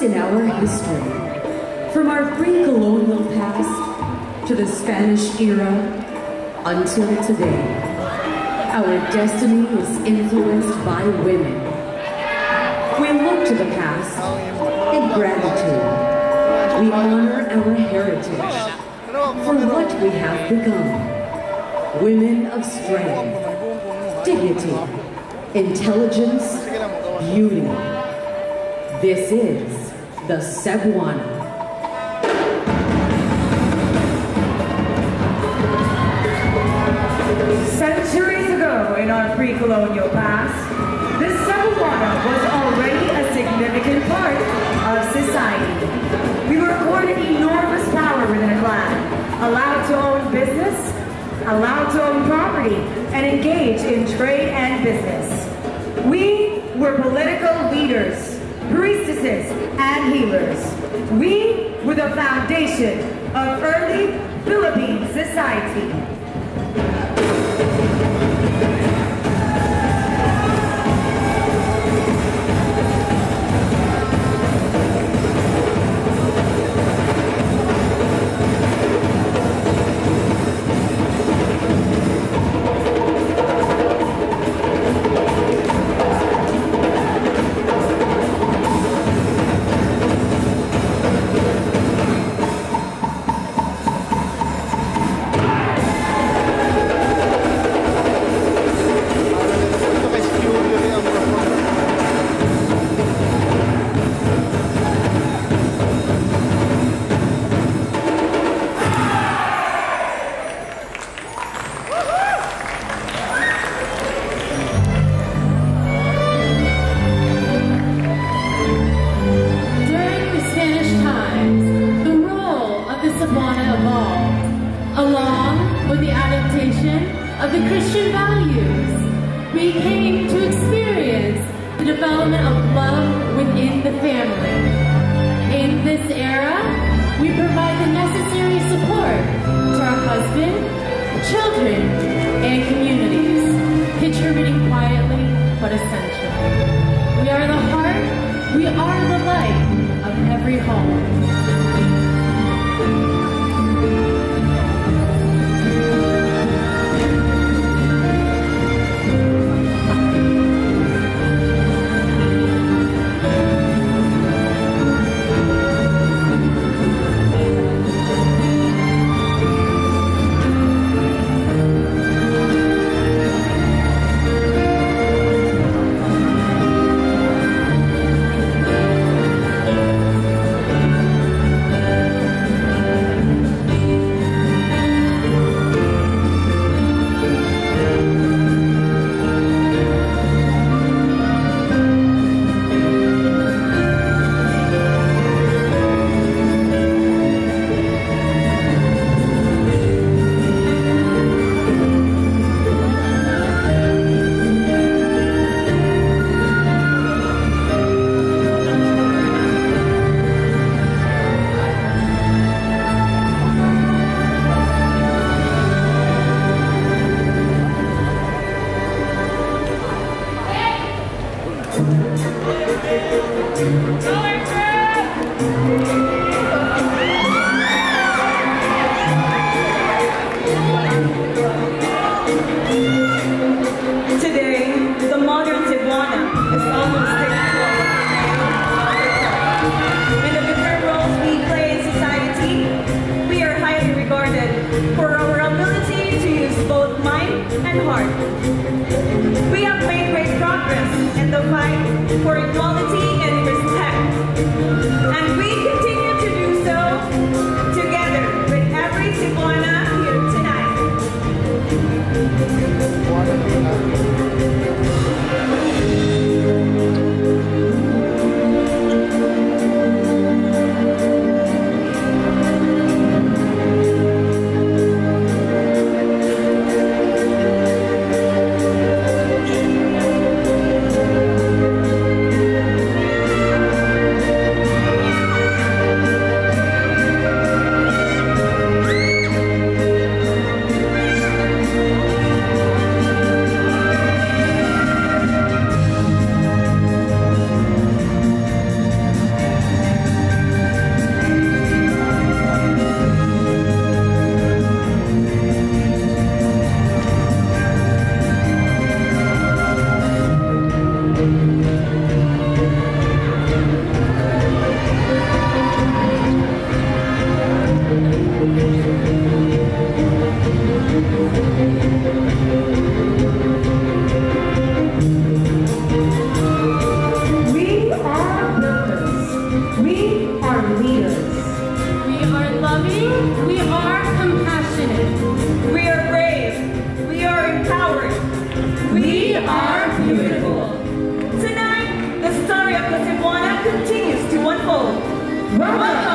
place in our history, from our pre-colonial past to the Spanish era until today. Our destiny is influenced by women. We look to the past in gratitude. We honor our heritage for what we have become. Women of strength, dignity, intelligence, beauty. This is the Cebuana. Centuries ago in our pre-colonial past, the Cebuana was already a significant part of society. We were accorded enormous power within a clan, allowed to own business, allowed to own property, and engage in trade and business. We were political leaders, priestesses, and healers. We were the foundation of early Philippine society. welcome.